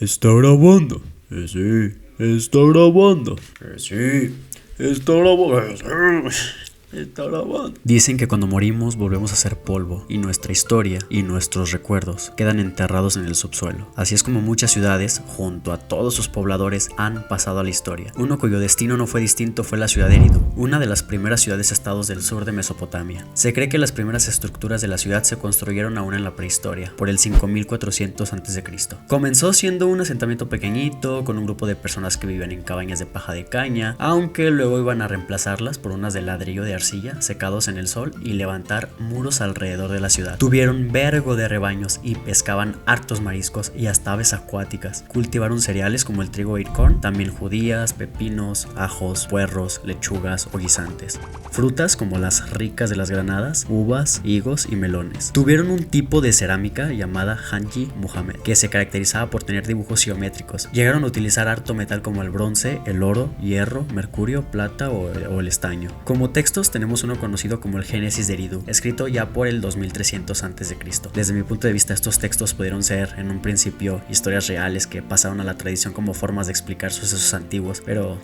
Está grabando. Sí. Está grabando. Sí. Está grabando. Está grabando. Dicen que cuando morimos volvemos a ser polvo y nuestra historia y nuestros recuerdos quedan enterrados en el subsuelo. Así es como muchas ciudades, junto a todos sus pobladores, han pasado a la historia. Uno cuyo destino no fue distinto fue la ciudad de Eridu, una de las primeras ciudades-estados del sur de Mesopotamia. Se cree que las primeras estructuras de la ciudad se construyeron aún en la prehistoria, por el 5400 a.C. Comenzó siendo un asentamiento pequeñito, con un grupo de personas que vivían en cabañas de paja de caña, aunque luego iban a reemplazarlas por unas de ladrillo de arcilla secados en el sol y levantar muros alrededor de la ciudad. Tuvieron vergo de rebaños y pescaban hartos mariscos y hasta aves acuáticas. Cultivaron cereales como el trigo y corn, también judías, pepinos, ajos, puerros, lechugas o guisantes. Frutas como las ricas de las granadas, uvas, higos y melones. Tuvieron un tipo de cerámica llamada Hanji Muhammad, que se caracterizaba por tener dibujos geométricos. Llegaron a utilizar harto metal como el bronce, el oro, hierro, mercurio, plata o el estaño. Como textos tenemos uno conocido como el Génesis de Eridu, escrito ya por el 2300 a.C. Desde mi punto de vista, estos textos pudieron ser en un principio historias reales que pasaron a la tradición como formas de explicar sucesos antiguos, pero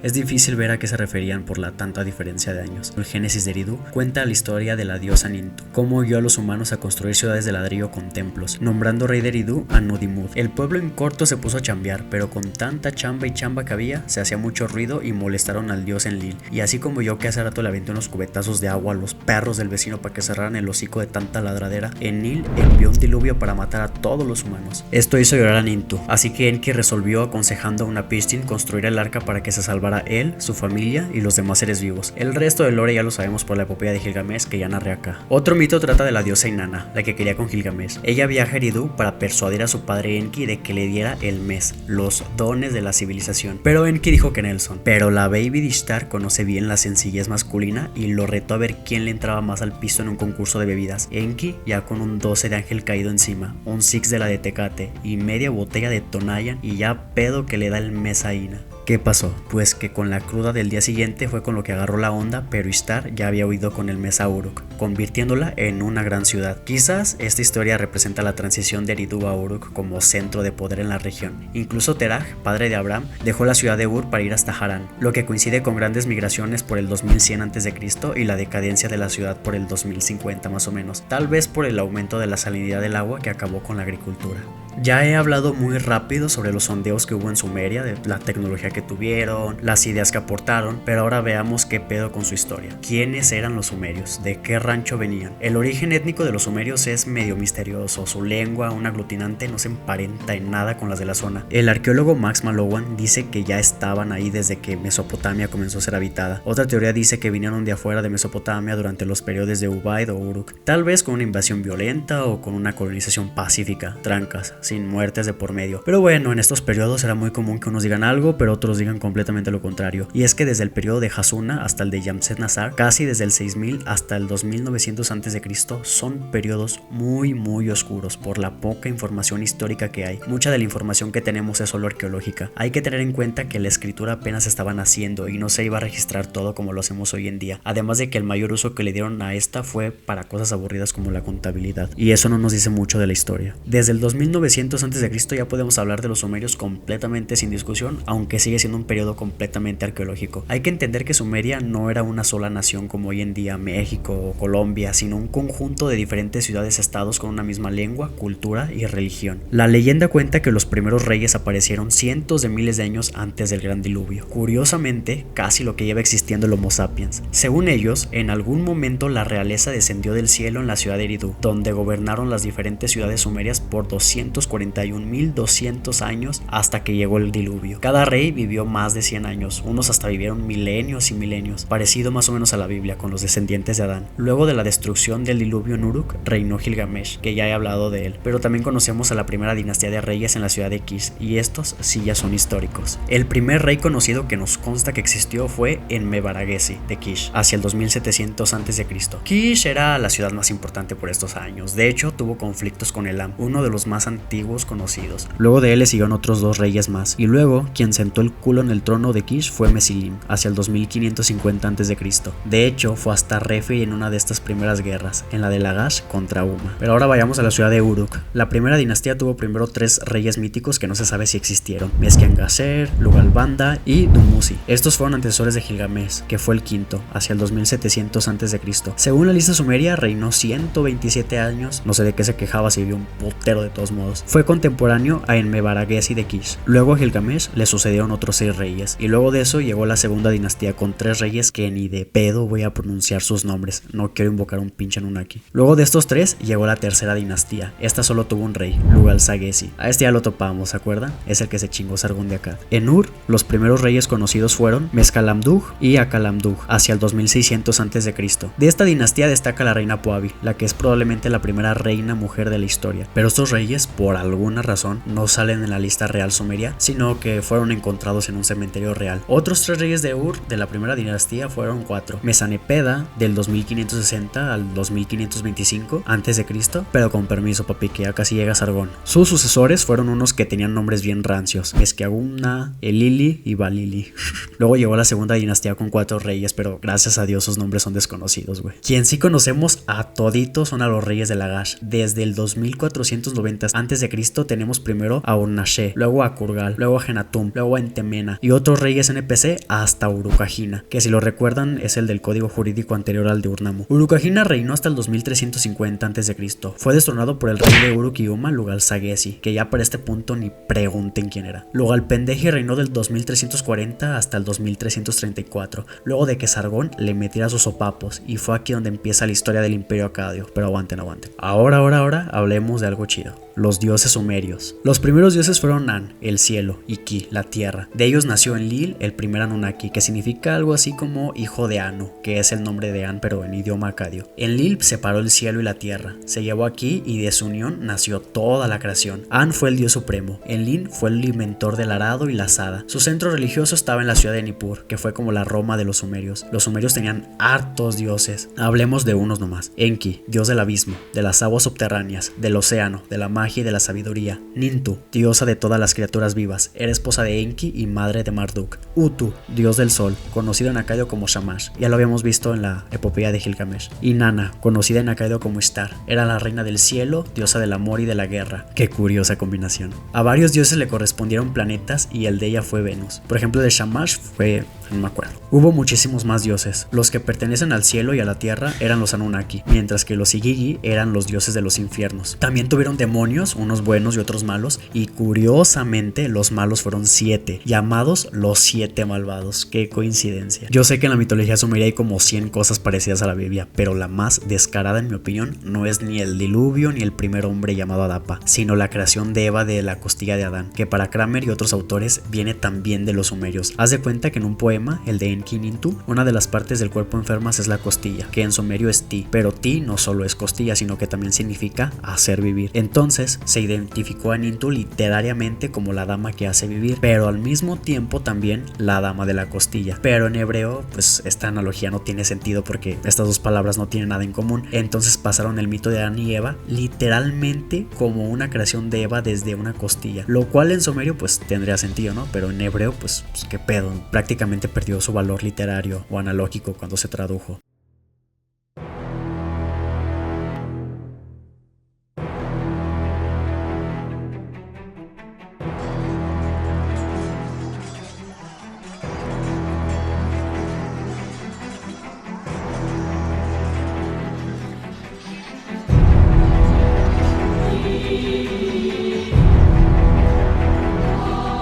es difícil ver a qué se referían por la tanta diferencia de años. El Génesis de Eridu cuenta la historia de la diosa Nintu, cómo guió a los humanos a construir ciudades de ladrillo con templos, nombrando rey de Eridu a Nudimud. El pueblo en corto se puso a chambear, pero con tanta chamba y chamba que había, se hacía mucho ruido y molestaron al dios Enlil. Y así como yo que hace rato le aventé unos cubetazos de agua a los perros del vecino para que cerraran el hocico de tanta ladradera, Enlil envió un diluvio para matar a todos los humanos. Esto hizo llorar a Nintu, así que Enki resolvió, aconsejando a una Pishtin, construir el arca para que se salvara él, su familia y los demás seres vivos. El resto del lore ya lo sabemos por la epopeya de Gilgamesh que ya narré acá. Otro mito trata de la diosa Inanna, la que quería con Gilgamesh. Ella viaja a Eridu para persuadir a su padre Enki de que le diera el mes, los dones de la civilización. Pero Enki dijo que Nelson. Pero la Baby de Ishtar conoce bien la sencillez masculina y lo retó a ver quién le entraba más al piso en un concurso de bebidas. Enki, ya con un 12 de ángel caído encima, un 6 de la de Tecate y media botella de Tonayan y ya pedo que le da el mes a Ina. ¿Qué pasó? Pues que con la cruda del día siguiente fue con lo que agarró la onda, pero Ishtar ya había huido con el mes a Uruk, convirtiéndola en una gran ciudad. Quizás esta historia representa la transición de Eridu a Uruk como centro de poder en la región. Incluso Terah, padre de Abraham, dejó la ciudad de Ur para ir hasta Harán, lo que coincide con grandes migraciones por el 2100 a.C. y la decadencia de la ciudad por el 2050 más o menos, tal vez por el aumento de la salinidad del agua que acabó con la agricultura. Ya he hablado muy rápido sobre los sondeos que hubo en Sumeria, de la tecnología que tuvieron, las ideas que aportaron, pero ahora veamos qué pedo con su historia. ¿Quiénes eran los sumerios? ¿De qué rancho venían? El origen étnico de los sumerios es medio misterioso. Su lengua, un aglutinante, no se emparenta en nada con las de la zona. El arqueólogo Max Mallowan dice que ya estaban ahí desde que Mesopotamia comenzó a ser habitada. Otra teoría dice que vinieron de afuera de Mesopotamia durante los periodos de Ubaid o Uruk, tal vez con una invasión violenta o con una colonización pacífica, trancas, sin muertes de por medio. Pero bueno, en estos periodos era muy común que unos digan algo, pero otros digan completamente lo contrario. Y es que desde el periodo de Hasuna hasta el de Yamset-Nasar, casi desde el 6000 hasta el 2900 a.C., son periodos muy oscuros por la poca información histórica que hay. Mucha de la información que tenemos es solo arqueológica. Hay que tener en cuenta que la escritura apenas estaba naciendo y no se iba a registrar todo como lo hacemos hoy en día. Además de que el mayor uso que le dieron a esta fue para cosas aburridas como la contabilidad. Y eso no nos dice mucho de la historia. Desde el 2900 a.C. ya podemos hablar de los sumerios completamente sin discusión, aunque sigue siendo un periodo completamente arqueológico. Hay que entender que Sumeria no era una sola nación como hoy en día México o Colombia, sino un conjunto de diferentes ciudades-estados con una misma lengua, cultura y religión. La leyenda cuenta que los primeros reyes aparecieron cientos de miles de años antes del gran diluvio. Curiosamente, casi lo que lleva existiendo el Homo sapiens. Según ellos, en algún momento la realeza descendió del cielo en la ciudad de Eridu, donde gobernaron las diferentes ciudades sumerias por 241.200 años hasta que llegó el diluvio. Cada rey vivió más de 100 años, unos hasta vivieron milenios y milenios, parecido más o menos a la Biblia con los descendientes de Adán. Luego de la destrucción del diluvio en Uruk, reinó Gilgamesh, que ya he hablado de él, pero también conocemos a la primera dinastía de reyes en la ciudad de Kish, y estos sí ya son históricos. El primer rey conocido que nos consta que existió fue Enmebaragesi de Kish, hacia el 2700 a.C. Kish era la ciudad más importante por estos años. De hecho, tuvo conflictos con Elam, uno de los más antiguos conocidos. Luego de él le siguieron otros dos reyes más, y luego quien sentó el culo en el trono de Kish fue Mesilim, hacia el 2550 a.C. De hecho, fue hasta referee en una de estas primeras guerras, en la de Lagash contra Uma. Pero ahora vayamos a la ciudad de Uruk. La primera dinastía tuvo primero 3 reyes míticos que no se sabe si existieron: Mesquiangaser, Lugalbanda y Dumuzi. Estos fueron antecesores de Gilgamesh, que fue el quinto, hacia el 2700 a.C. Según la lista sumeria, reinó 127 años, no sé de qué se quejaba, si vivió un putero de todos modos. Fue contemporáneo a Enmebaragesi de Kish. Luego a Gilgamesh le sucedieron otros 6 reyes, y luego de eso llegó la segunda dinastía con 3 reyes que ni de pedo voy a pronunciar sus nombres, no quiero invocar un pinche Anunnaki. Luego de estos 3 llegó la tercera dinastía. Esta solo tuvo un rey, Lugal-Sagesi. A este ya lo topamos, ¿se acuerdan? Es el que se chingó Sargón de Akkad. En Ur, los primeros reyes conocidos fueron Mescalamdug y Akalamdug, hacia el 2600 a.C. De esta dinastía destaca la reina Puabi, la que es probablemente la primera reina mujer de la historia. Pero estos reyes, por alguna razón, no salen en la lista real sumeria, sino que fueron encontrados en un cementerio real. Otros 3 reyes de Ur de la primera dinastía fueron 4. Mesanepeda, del 2560 al 2525 a.C., pero con permiso, papi, que ya casi llega Sargón. Sus sucesores fueron unos que tenían nombres bien rancios: Mesquiagumna, Elili y Balili. Luego llegó la segunda dinastía con 4 reyes, pero gracias a Dios sus nombres son desconocidos, güey. Quien sí conocemos a toditos son a los reyes de Lagash. Desde el 2490 a.C. tenemos primero a Urnashe, luego a Kurgal, luego a Genatum, luego a Entemena y otros reyes NPC hasta Urukagina, que si lo recuerdan es el del código jurídico anterior al de Urnamu. Urukagina reinó hasta el 2350 a.C. Fue destronado por el rey de Uruk y Uma, Lugal-Sagesi, que ya para este punto ni pregunten quién era. Lugal-Pendeji reinó del 2340 hasta el 2334, luego de que Sargón le metiera sus sopapos, y fue aquí donde empieza la historia del Imperio Acadio. Pero aguanten. Ahora hablemos de algo chido: los dioses sumerios. Los primeros dioses fueron An, el cielo, y Ki, la tierra. De ellos nació Enlil, el primer Anunnaki, que significa algo así como hijo de Anu, que es el nombre de An pero en idioma acadio. Enlil separó el cielo y la tierra, se llevó aquí y de su unión nació toda la creación. An fue el dios supremo, Enlil fue el inventor del arado y la azada. Su centro religioso estaba en la ciudad de Nippur, que fue como la Roma de los sumerios. Los sumerios tenían hartos dioses. Hablemos de unos nomás: Enki, dios del abismo, de las aguas subterráneas, del océano, de la magia y de la sabiduría. Nintu, diosa de todas las criaturas vivas, era esposa de Enki y madre de Marduk. Utu, dios del sol, conocido en acadio como Shamash, ya lo habíamos visto en la epopeya de Gilgamesh. Y Nana, conocida en acadio como Ishtar, era la reina del cielo, diosa del amor y de la guerra. Qué curiosa combinación. A varios dioses le correspondieron planetas y el de ella fue Venus. Por ejemplo, de Shamash fue... no me acuerdo. Hubo muchísimos más dioses. Los que pertenecen al cielo y a la tierra eran los Anunnaki, mientras que los Igigi eran los dioses de los infiernos. También tuvieron demonios, unos buenos y otros malos, y curiosamente los malos fueron 7, llamados los 7 malvados. Qué coincidencia. Yo sé que en la mitología sumeria hay como 100 cosas parecidas a la Biblia, pero la más descarada en mi opinión no es ni el diluvio ni el primer hombre llamado Adapa, sino la creación de Eva de la costilla de Adán, que para Kramer y otros autores viene también de los sumerios. Haz de cuenta que en un poema, el de Enki Nintu, una de las partes del cuerpo enfermas es la costilla, que en sumerio es Ti, pero Ti no solo es costilla, sino que también significa hacer vivir. Entonces se identificó a Nintu literariamente como la dama que hace vivir, pero al mismo tiempo también la dama de la costilla. Pero en hebreo, pues esta analogía no tiene sentido porque estas dos palabras no tienen nada en común. Entonces pasaron el mito de Adán y Eva literalmente como una creación de Eva desde una costilla, lo cual en sumerio pues tendría sentido, ¿no? Pero en hebreo pues qué pedo, prácticamente perdió su valor literario o analógico cuando se tradujo.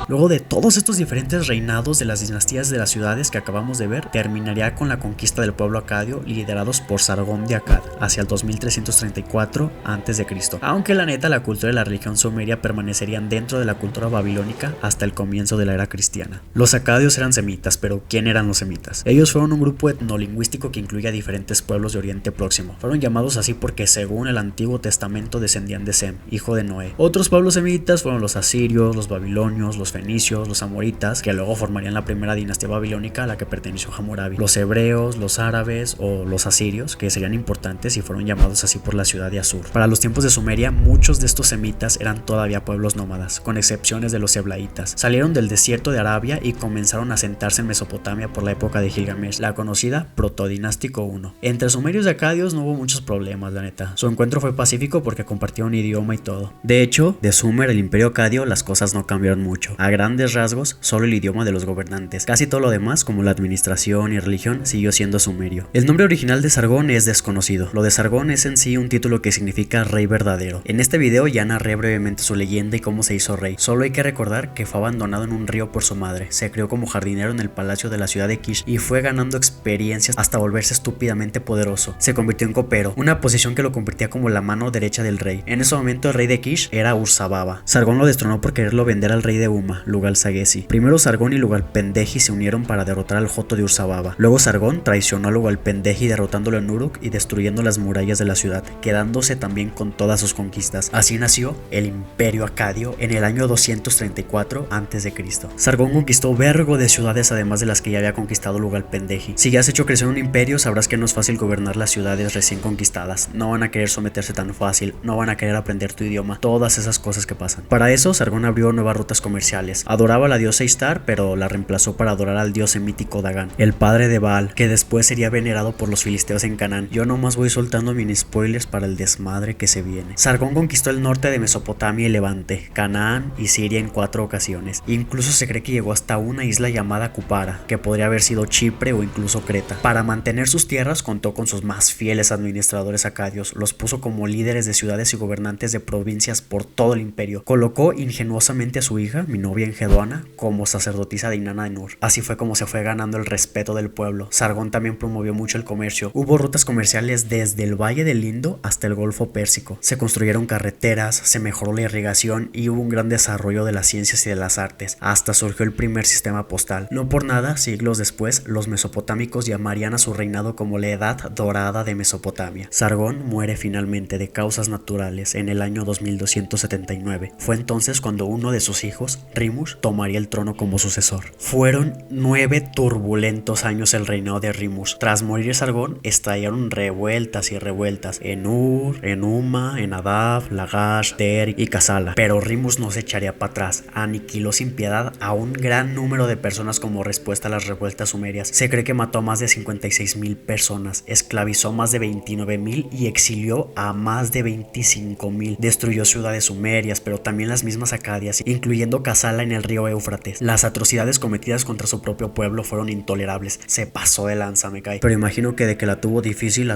Luego de todos estos diferentes reinados de las dinastías de las ciudades que acabamos de ver, terminaría con la conquista del pueblo acadio liderados por Sargón de Akkad hacia el 2334 a.C. Aunque la neta la cultura y la religión sumeria permanecerían dentro de la cultura babilónica hasta el comienzo de la era cristiana. Los acadios eran semitas, pero ¿quién eran los semitas? Ellos fueron un grupo etnolingüístico que incluía diferentes pueblos de Oriente Próximo. Fueron llamados así porque según el Antiguo Testamento descendían de Sem, hijo de Noé. Otros pueblos semitas fueron los asirios, los babilonios, los fenicios, los amoritas, que luego formarían la primera dinastía babilónica a la que perteneció Hammurabi, los hebreos, los árabes o los asirios, que serían importantes y fueron llamados así por la ciudad de Asur. Para los tiempos de Sumeria, muchos de estos semitas eran todavía pueblos nómadas, con excepciones de los eblaitas. Salieron del desierto de Arabia y comenzaron a asentarse en Mesopotamia por la época de Gilgamesh, la conocida Protodinástico I. Entre sumerios y acadios no hubo muchos problemas, la neta. Su encuentro fue pacífico porque compartían un idioma y todo. De hecho, de Sumer, el imperio acadio, las cosas no cambiaron mucho. A grandes rasgos, solo el idioma de los gobernantes. Casi todo lo demás, como la administración y religión, siguió siendo sumerio. El nombre original de Sargón es desconocido. Lo de Sargón es en sí un título que significa rey verdadero. En este video ya narré brevemente su leyenda y cómo se hizo rey. Solo hay que recordar que fue abandonado en un río por su madre. Se crió como jardinero en el palacio de la ciudad de Kish y fue ganando experiencias hasta volverse estúpidamente poderoso. Se convirtió en copero, una posición que lo convertía como la mano derecha del rey. En ese momento el rey de Kish era Urzababa. Sargón lo destronó por quererlo vender al rey de Uma, Lugal-Sagesi. Primero Sargón y Lugal-Pendeji se unieron para derrotar al joto de Urzababa. Luego Sargón traicionó a Lugal-Pendeji derrotándolo en Uruk y destruyendo las murallas de la ciudad, quedándose también con todas sus conquistas. Así nació el Imperio Acadio en el año 234 a.C. Sargón conquistó vergo de ciudades además de las que ya había conquistado Lugal-Pendeji. Si ya has hecho crecer un imperio, sabrás que no es fácil gobernar las ciudades recién conquistadas. No van a querer someterse tan fácil, no van a querer aprender tu idioma, todas esas cosas que pasan. Para eso, Sargón abrió nuevas rutas comerciales. Adoraba a la diosa Ishtar, pero la reemplazó para adorar al dios semítico Dagán, el padre de Baal, que después sería venerado por los filisteos en Canaán. Yo nomás voy soltando mini spoilers para el desmadre que se viene. Sargón conquistó el norte de Mesopotamia y Levante, Canaán y Siria en 4 ocasiones. Incluso se cree que llegó hasta una isla llamada Kupara, que podría haber sido Chipre o incluso Creta. Para mantener sus tierras contó con sus más fieles administradores acadios, los puso como líderes de ciudades y gobernantes de provincias por todo el imperio. Colocó ingenuosamente a su hija, mi novia Enheduanna, como sacerdotisa de Inanna Nur. Así fue como se fue ganando el respeto del pueblo. Sargón también promovió mucho el comercio. Hubo rutas comerciales desde el Valle del Indo hasta el Golfo Pérsico. Se construyeron carreteras, se mejoró la irrigación y hubo un gran desarrollo de las ciencias y de las artes. Hasta surgió el primer sistema postal. No por nada, siglos después, los mesopotámicos llamarían a su reinado como la Edad Dorada de Mesopotamia. Sargón muere finalmente de causas naturales en el año 2279. Fue entonces cuando uno de sus hijos, Rimush, tomaría el trono como sucesor. Fueron 9 turbulentos años el reinado de Rimush. Tras morir Sargón, estallaron revueltas y revueltas en Ur, en Uma, en Adab, Lagash, Ter y Kassala. Pero Rimush no se echaría para atrás. Aniquiló sin piedad a un gran número de personas como respuesta a las revueltas sumerias. Se cree que mató a más de 56,000 personas, esclavizó más de 29,000 y exilió a más de 25,000. Destruyó ciudades sumerias, pero también las mismas acadias, incluyendo Kassala en el río Éufrates. Las atrocidades cometidas contra su propio pueblo fueron intolerables. Se pasó de lanza, me cae. Pero imagino que de que la tuvo difícil,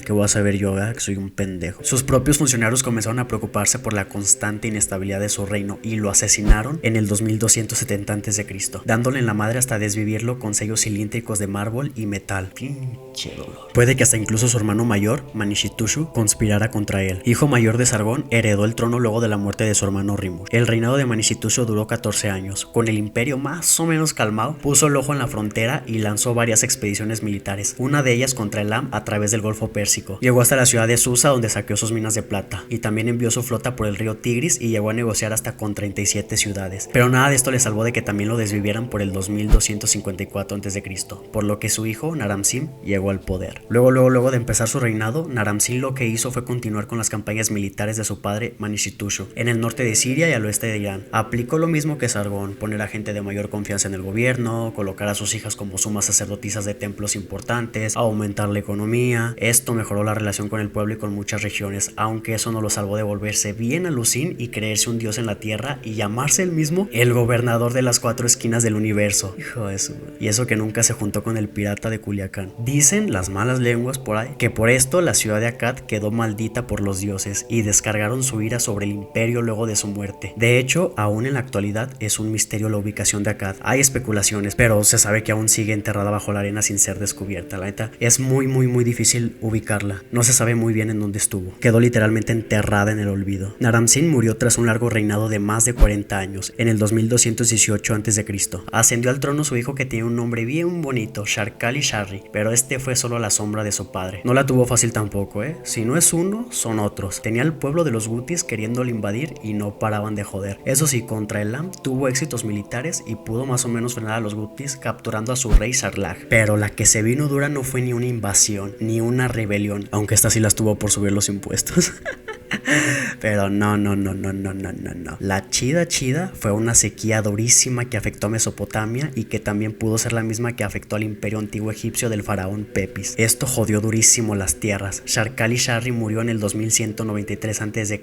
que voy a saber yo, ¿verdad? Que soy un pendejo. Sus propios funcionarios comenzaron a preocuparse por la constante inestabilidad de su reino y lo asesinaron en el 2270 a.C., dándole en la madre hasta desvivirlo con sellos cilíndricos de mármol y metal. Pinche dolor. Puede que hasta incluso su hermano mayor, Manishtushu, conspirara contra él. Hijo mayor de Sargón, heredó el trono luego de la muerte de su hermano Rimush. El reinado de Manishtushu duró 14 años. Con el imperio más o menos calmado, puso el ojo en la frontera y lanzó varias expediciones militares, una de ellas contra Elam a través del Golfo Pérsico. Llegó hasta la ciudad de Susa, donde saqueó sus minas de plata, y también envió su flota por el río Tigris y llegó a negociar hasta con 37 ciudades. Pero nada de esto le salvó de que también lo desvivieran por el 2254 a.C., por lo que su hijo, Naram-Sin, llegó al poder. Luego de empezar su reinado, Naram-Sin lo que hizo fue continuar con las campañas militares de su padre Manishtushu, en el norte de Siria y al oeste de Irán. Aplicó lo mismo que Sargón, poner a gente de mayor confianza en el gobierno, colocar a sus hijas como sumas sacerdotisas de templos importantes, aumentar la economía. Esto mejoró la relación con el pueblo y con muchas regiones, aunque eso no lo salvó de volverse bien alucín y creerse un dios en la tierra y llamarse él mismo el gobernador de las 4 esquinas del universo. Hijo de su... Y eso que nunca se juntó con el pirata de Culiacán. Dicen las malas lenguas por ahí que por esto la ciudad de Akkad quedó maldita por los dioses y descargaron su ira sobre el imperio luego de su muerte. De hecho, aún en la actualidad es un misterio la ubicación de Akkad. Hay especulaciones, pero se sabe que aún sigue enterrada bajo la arena sin ser descubierta. La neta, es muy difícil ubicarla. No se sabe muy bien en dónde estuvo. Quedó literalmente enterrada en el olvido. Naram-Sin murió tras un largo reinado de más de 40 años, en el 2218 a.C. Ascendió al trono su hijo, que tiene un nombre bien bonito, Sharkali-Sharri, pero este fue solo la sombra de su padre. No la tuvo fácil tampoco, Si no es uno, son otros. Tenía al pueblo de los Gutis queriéndole invadir y no paraban de joder. Eso sí, contra Elam tuvo éxitos militares y pudo más o menos frenar a los gutis capturando a su rey Sarlach. Pero la que se vino dura no fue ni una invasión, ni una rebelión, aunque esta sí las tuvo por subir los impuestos. Pero no. La chida fue una sequía durísima que afectó a Mesopotamia y que también pudo ser la misma que afectó al imperio antiguo egipcio del faraón Pepis. Esto jodió durísimo las tierras. Sharkali-Sharri murió en el 2193 a.C.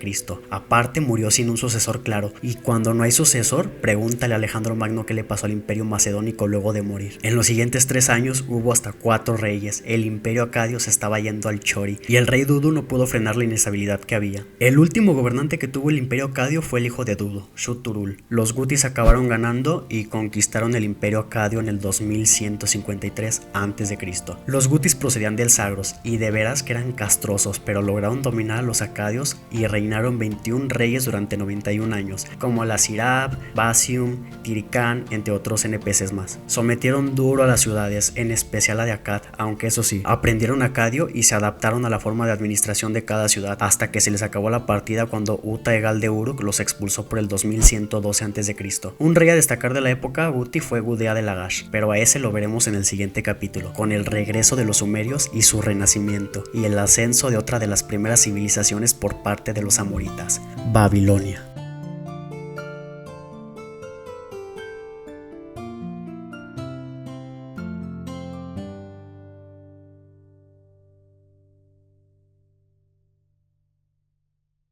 Aparte murió sin un sucesor claro, y cuando no hay sucesor, pregúntale a Alejandro Magno qué le pasó al imperio macedónico luego de morir. En los siguientes 3 años hubo hasta 4 reyes, el imperio acadio se estaba yendo al chori, y el rey Dudu no pudo frenar la inestabilidad que había. El último gobernante que tuvo el imperio acadio fue el hijo de Dudu, Shuturul. Los gutis acabaron ganando y conquistaron el imperio acadio en el 2153 a.C. Los gutis procedían del Zagros y de veras que eran castrosos, pero lograron dominar a los acadios y reinaron 21 reyes durante 91 años, como Lasirab, Basium, Tiricán, entre otros NPCs más. Sometieron duro a las ciudades, en especial a de Akkad, aunque eso sí, aprendieron acadio y se adaptaron a la forma de administración de cada ciudad, hasta que se les acabó la partida cuando Uta-Egal de Uruk los expulsó por el 2112 a.C. Un rey a destacar de la época guti fue Gudea de Lagash, pero a ese lo veremos en el siguiente capítulo, con el regreso de los sumerios y su renacimiento, y el ascenso de otra de las primeras civilizaciones por parte de los amoritas, Babilonia.